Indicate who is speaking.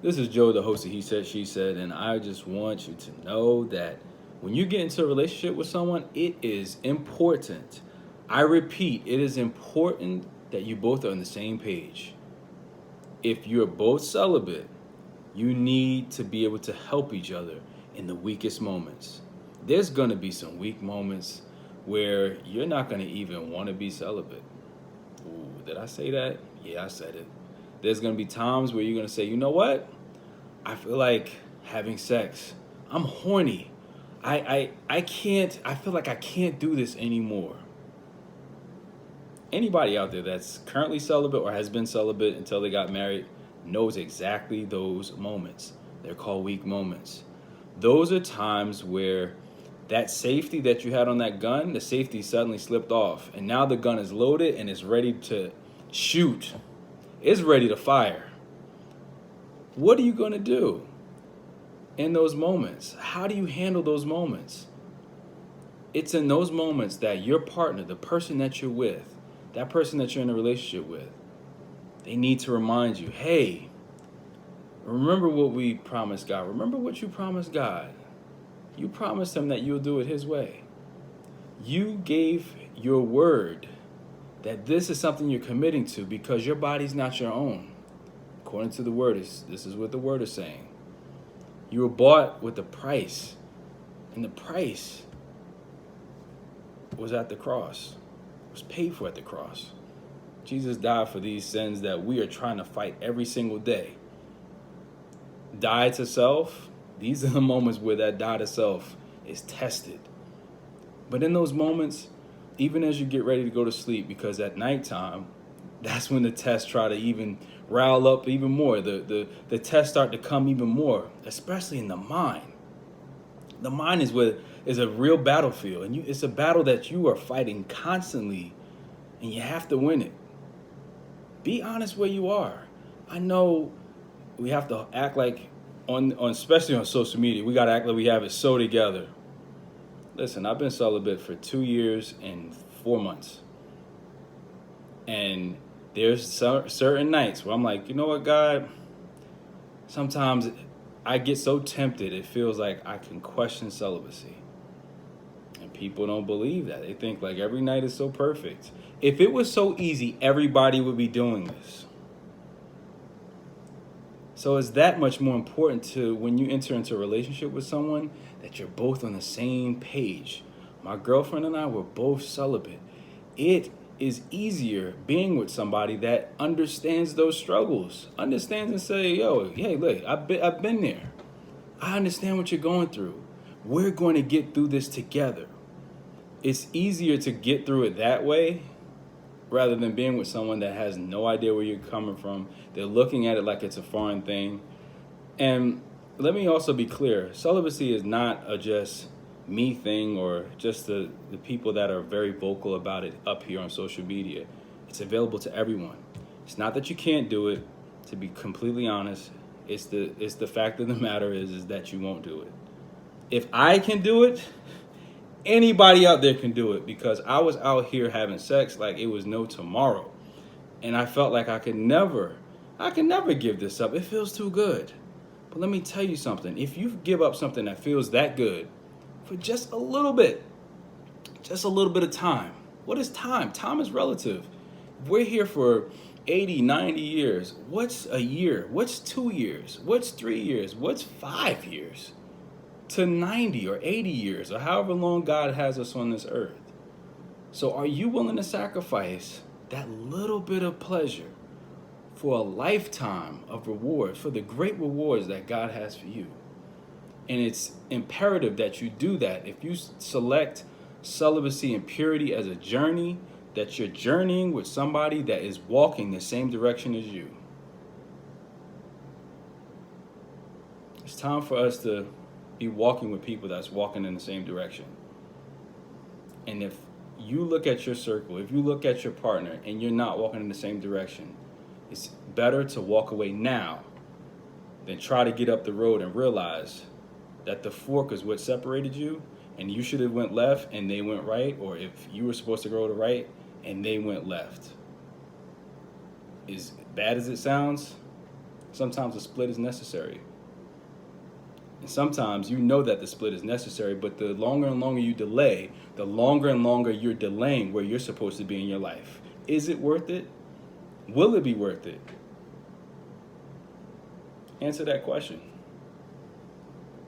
Speaker 1: This is Joe, the host of He Said, She Said, and I just want you to know that when you get into a relationship with someone, it is important. I repeat, it is important that you both are on the same page. If you're both celibate, you need to be able to help each other in the weakest moments. There's going to be some weak moments where you're not going to even want to be celibate. Ooh, did I say that? Yeah, I said it. There's going to be times where you're going to say, you know what? I feel like having sex. I'm horny. I can't, I feel like I can't do this anymore. Anybody out there that's currently celibate or has been celibate until they got married knows exactly those moments. They're called weak moments. Those are times where that safety that you had on that gun, the safety suddenly slipped off. And now the gun is loaded and it's ready to shoot. It's ready to fire. What are you going to do in those moments? How do you handle those moments? It's in those moments that your partner, the person that you're with, that person that you're in a relationship with, they need to remind you, hey, remember what we promised God. Remember what you promised God. You promised him that you'll do it his way. You gave your word that this is something you're committing to because your body's not your own. According to the word, this is what the word is saying. You were bought with a price, and the price was at the cross. It was paid for at the cross. Jesus died for these sins that we are trying to fight every single day. Die to self, these are the moments where that die to self is tested. But in those moments, even as you get ready to go to sleep, because at nighttime, that's when the tests try to even rile up even more. The tests start to come even more, especially in the mind. The mind is a real battlefield, and it's a battle that you are fighting constantly, and you have to win it. Be honest where you are. I know we have to act like on especially on social media, we gotta act like we have it so together. Listen, I've been celibate for 2 years and 4 months. And there's certain nights where I'm like, you know what, God? Sometimes I get so tempted, it feels like I can question celibacy. And people don't believe that. They think like every night is so perfect. If it was so easy, everybody would be doing this. So it's that much more important to when you enter into a relationship with someone that you're both on the same page. My girlfriend and I were both celibate. It is easier being with somebody that understands those struggles, understands and say, yo, hey, look, I've been there. I understand what you're going through. We're going to get through this together. It's easier to get through it that way rather than being with someone that has no idea where you're coming from. They're looking at it like it's a foreign thing. And let me also be clear, celibacy is not a just me thing or just the people that are very vocal about it up here on social media. It's available to everyone. It's not that you can't do it, to be completely honest. It's the fact of the matter is that you won't do it. If I can do it, anybody out there can do it, because I was out here having sex like it was no tomorrow. And I felt like I could never give this up. It feels too good. But let me tell you something. If you give up something that feels that good for just a little bit of time. What is time? Time is relative. If we're here for 80, 90 years. What's a year? What's 2 years? What's 3 years? What's 5 years? To 90 or 80 years or however long God has us on this earth. So are you willing to sacrifice that little bit of pleasure for a lifetime of rewards, for the great rewards that God has for you? And it's imperative that you do that. If you select celibacy and purity as a journey, that you're journeying with somebody that is walking the same direction as you. It's time for us to be walking with people that's walking in the same direction. And if you look at your circle, if you look at your partner and you're not walking in the same direction, it's better to walk away now than try to get up the road and realize that the fork is what separated you, and you should have went left and they went right, or if you were supposed to go to right and they went left. As bad as it sounds, Sometimes a split is necessary. And sometimes you know that the split is necessary, but the longer and longer you delay, the longer and longer you're delaying where you're supposed to be in your life. Is it worth it? Will it be worth it? Answer that question.